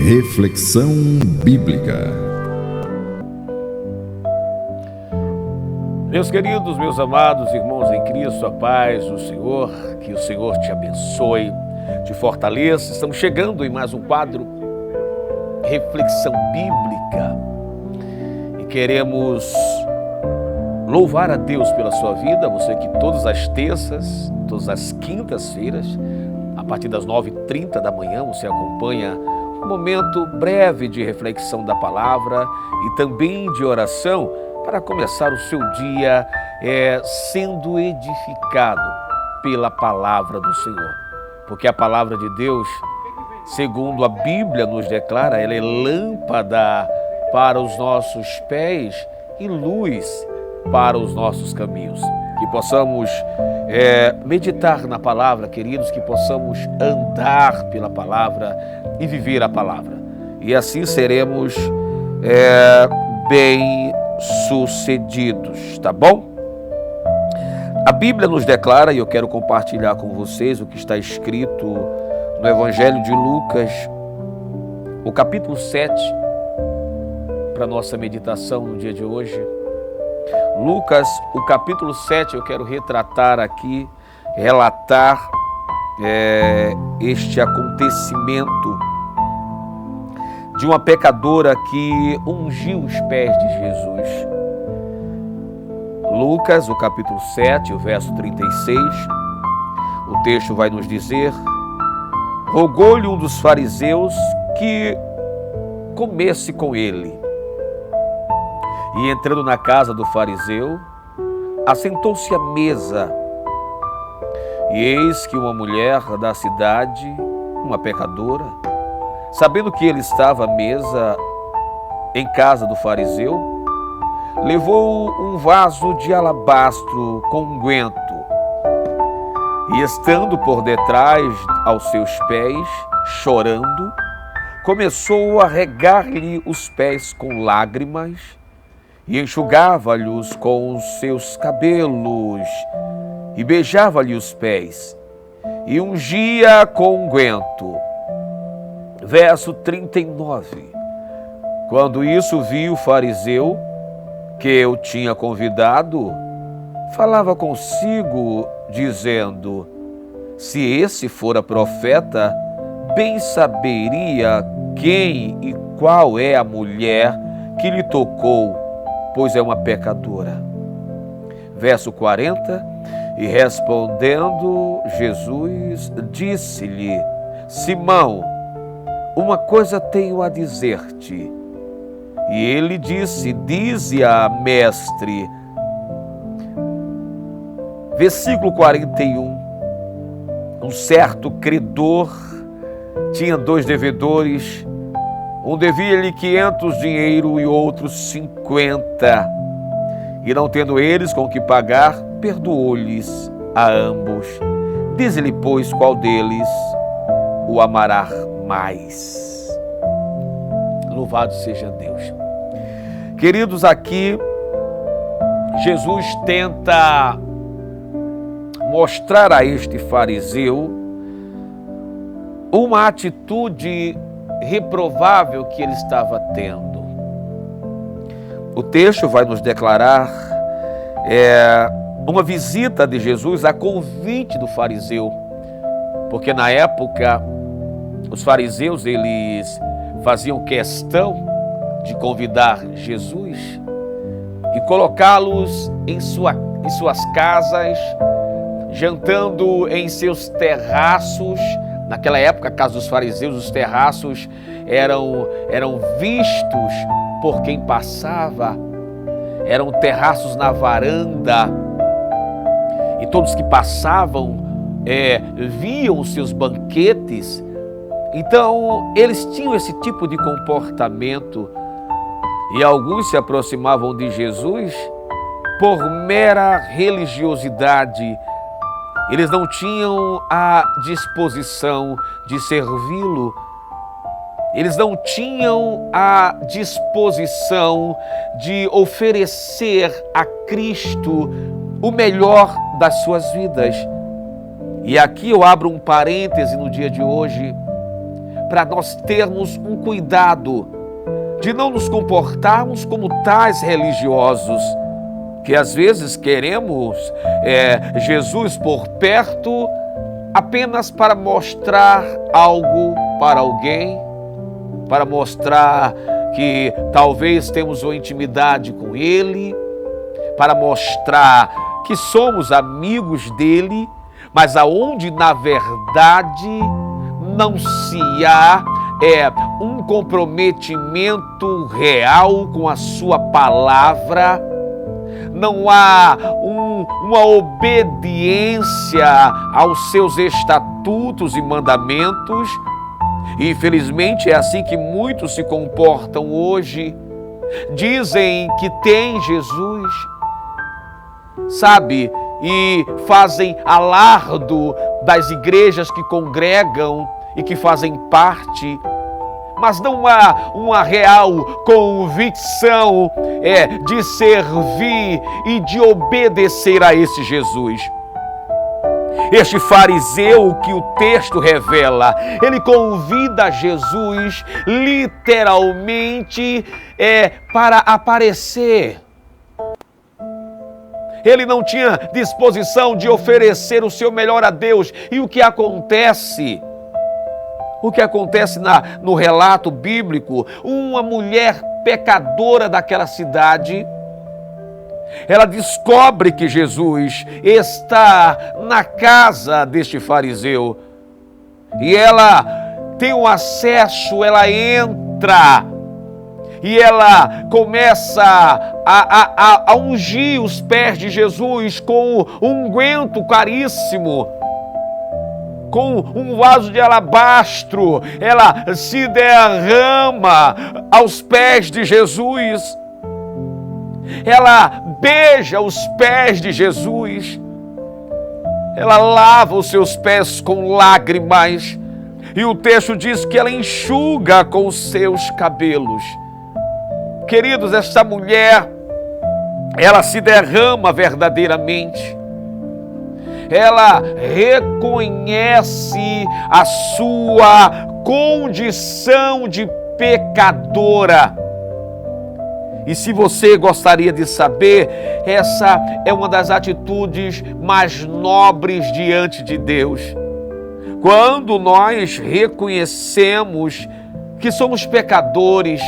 Reflexão Bíblica. Meus queridos, meus amados irmãos em Cristo, a paz do Senhor, que o Senhor te abençoe, te fortaleça. Estamos chegando em mais um quadro Reflexão Bíblica e queremos louvar a Deus pela sua vida. Você que todas as terças, todas as quintas-feiras, a partir das 9h30 da manhã, você acompanha um momento breve de reflexão da palavra e também de oração para começar o seu dia sendo edificado pela palavra do Senhor. Porque a palavra de Deus, segundo a Bíblia nos declara, ela é lâmpada para os nossos pés e luz para os nossos caminhos. Que possamos meditar na palavra, queridos, que possamos andar pela palavra e viver a palavra. E assim seremos bem-sucedidos, tá bom? A Bíblia nos declara, e eu quero compartilhar com vocês o que está escrito no Evangelho de Lucas, o capítulo 7, para nossa meditação no dia de hoje. Lucas, o capítulo 7, eu quero retratar aqui, relatar este acontecimento de uma pecadora que ungiu os pés de Jesus. Lucas, o capítulo 7, o verso 36, o texto vai nos dizer: rogou-lhe um dos fariseus que comesse com ele. E entrando na casa do fariseu, assentou-se à mesa. E eis que uma mulher da cidade, uma pecadora, sabendo que ele estava à mesa em casa do fariseu, levou um vaso de alabastro com unguento e, estando por detrás aos seus pés, chorando, começou a regar-lhe os pés com lágrimas e enxugava-lhes com os seus cabelos e beijava-lhe os pés e ungia com unguento. Verso 39. Quando isso viu o fariseu que eu tinha convidado, falava consigo, dizendo: se esse fora profeta, bem saberia quem e qual é a mulher que lhe tocou, pois é uma pecadora. Verso 40, e respondendo Jesus, disse-lhe: Simão, uma coisa tenho a dizer-te. E ele disse: dize-a, mestre. Versículo 41, um certo credor tinha 2 devedores. Um devia-lhe 500 dinheiro e outro 50. E não tendo eles com que pagar, perdoou-lhes a ambos. Dize-lhe, pois, qual deles o amará mais. Louvado seja Deus. Queridos, aqui Jesus tenta mostrar a este fariseu uma atitude reprovável que ele estava tendo. O texto vai nos declarar uma visita de Jesus a convite do fariseu, porque na época os fariseus eles faziam questão de convidar Jesus e colocá-los em suas casas, jantando em seus terraços. Naquela época, a casa dos fariseus, os terraços eram vistos por quem passava, eram terraços na varanda, e todos que passavam viam os seus banquetes. Então, eles tinham esse tipo de comportamento, e alguns se aproximavam de Jesus por mera religiosidade. Eles não tinham a disposição de servi-lo. Eles não tinham a disposição de oferecer a Cristo o melhor das suas vidas. E aqui eu abro um parêntese no dia de hoje para nós termos um cuidado de não nos comportarmos como tais religiosos, que às vezes queremos Jesus por perto apenas para mostrar algo para alguém, para mostrar que talvez temos uma intimidade com Ele, para mostrar que somos amigos dele, mas aonde na verdade não se há um comprometimento real com a sua palavra, não há uma obediência aos seus estatutos e mandamentos. E infelizmente é assim que muitos se comportam hoje. Dizem que tem Jesus, sabe, e fazem alardo das igrejas que congregam e que fazem parte, mas não há uma real convicção de servir e de obedecer a esse Jesus. Este fariseu que o texto revela, ele convida Jesus literalmente para aparecer. Ele não tinha disposição de oferecer o seu melhor a Deus. E o que acontece? O que acontece no relato bíblico? Uma mulher pecadora daquela cidade, ela descobre que Jesus está na casa deste fariseu. E ela tem um acesso, ela entra e ela começa a ungir os pés de Jesus com um unguento caríssimo, com um vaso de alabastro. Ela se derrama aos pés de Jesus. Ela beija os pés de Jesus. Ela lava os seus pés com lágrimas. E o texto diz que ela enxuga com os seus cabelos. Queridos, esta mulher, ela se derrama verdadeiramente. Ela reconhece a sua condição de pecadora. E se você gostaria de saber, essa é uma das atitudes mais nobres diante de Deus. Quando nós reconhecemos que somos pecadores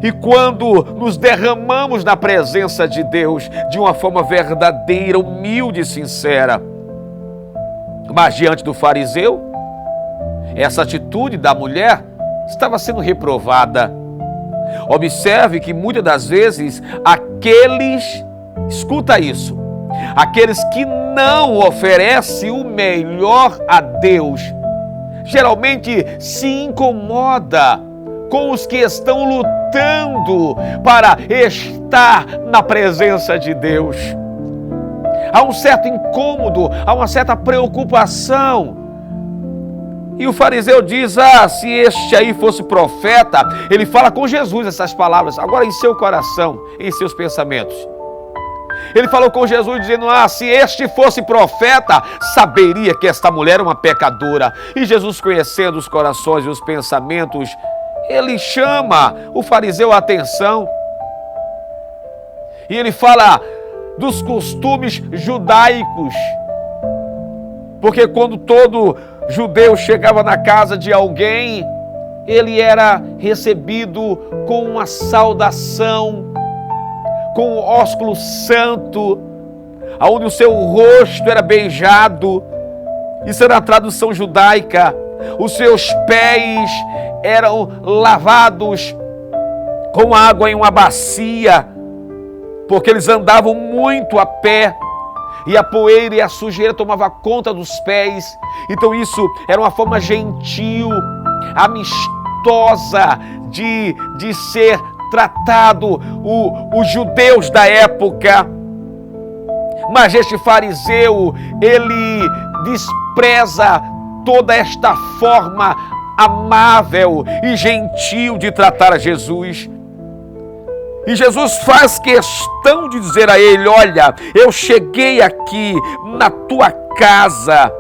e quando nos derramamos na presença de Deus de uma forma verdadeira, humilde e sincera. Mas diante do fariseu, essa atitude da mulher estava sendo reprovada. Observe que muitas das vezes escuta isso, aqueles que não oferecem o melhor a Deus, geralmente se incomoda com os que estão lutando para estar na presença de Deus. Há um certo incômodo, há uma certa preocupação. E o fariseu diz, se este aí fosse profeta, ele fala com Jesus essas palavras, agora em seu coração, em seus pensamentos. Ele falou com Jesus dizendo, se este fosse profeta, saberia que esta mulher é uma pecadora. E Jesus, conhecendo os corações e os pensamentos, ele chama o fariseu a atenção. E ele fala dos costumes judaicos. Porque quando todo judeu chegava na casa de alguém, ele era recebido com uma saudação, com um ósculo santo, onde o seu rosto era beijado. Isso era a tradução judaica. Os seus pés eram lavados com água em uma bacia, porque eles andavam muito a pé. E a poeira e a sujeira tomava conta dos pés. Então isso era uma forma gentil, amistosa de ser tratado os judeus da época. Mas este fariseu, ele despreza toda esta forma amável e gentil de tratar a Jesus. E Jesus faz questão de dizer a ele, olha, eu cheguei aqui na tua casa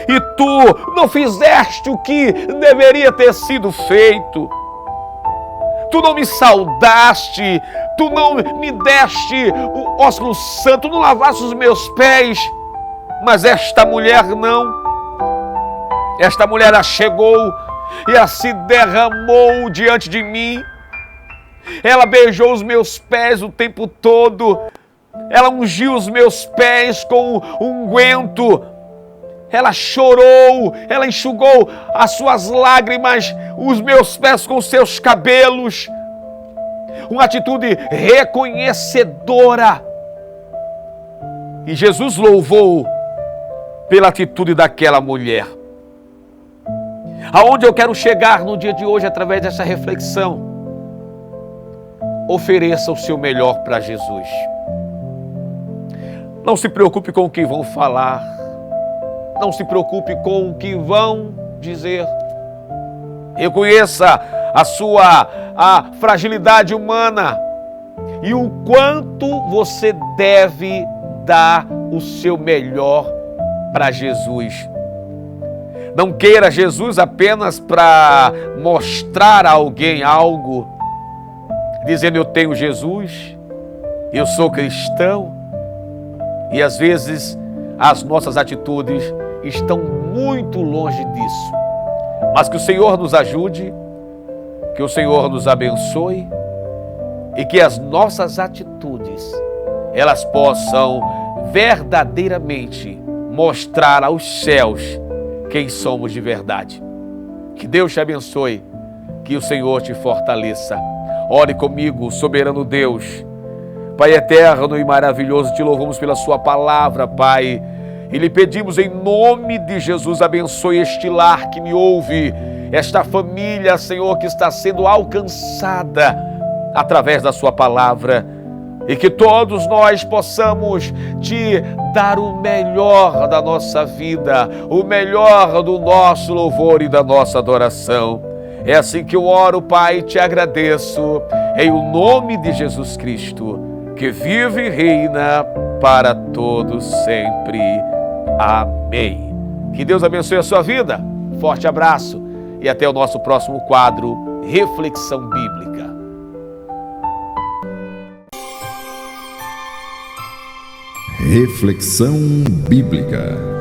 e tu não fizeste o que deveria ter sido feito. Tu não me saudaste, tu não me deste o ósculo santo, não lavaste os meus pés. Mas esta mulher não. Esta mulher ela chegou e ela se derramou diante de mim. Ela beijou os meus pés o tempo todo. Ela ungiu os meus pés com unguento. Ela chorou, ela enxugou as suas lágrimas, os meus pés com os seus cabelos. Uma atitude reconhecedora. E Jesus louvou pela atitude daquela mulher. Aonde eu quero chegar no dia de hoje através dessa reflexão? Ofereça o seu melhor para Jesus. Não se preocupe com o que vão falar. Não se preocupe com o que vão dizer. Reconheça a fragilidade humana e o quanto você deve dar o seu melhor para Jesus. Não queira Jesus apenas para mostrar a alguém algo, dizendo eu tenho Jesus, eu sou cristão, e às vezes as nossas atitudes estão muito longe disso. Mas que o Senhor nos ajude, que o Senhor nos abençoe e que as nossas atitudes, elas possam verdadeiramente mostrar aos céus quem somos de verdade. Que Deus te abençoe, que o Senhor te fortaleça. Ore comigo, soberano Deus. Pai eterno e maravilhoso, te louvamos pela sua palavra, Pai. E lhe pedimos em nome de Jesus, abençoe este lar que me ouve, esta família, Senhor, que está sendo alcançada através da sua palavra. E que todos nós possamos te dar o melhor da nossa vida, o melhor do nosso louvor e da nossa adoração. É assim que eu oro, Pai, e te agradeço, em o nome de Jesus Cristo, que vive e reina para todos sempre. Amém. Que Deus abençoe a sua vida. Forte abraço e até o nosso próximo quadro, Reflexão Bíblica. Reflexão Bíblica.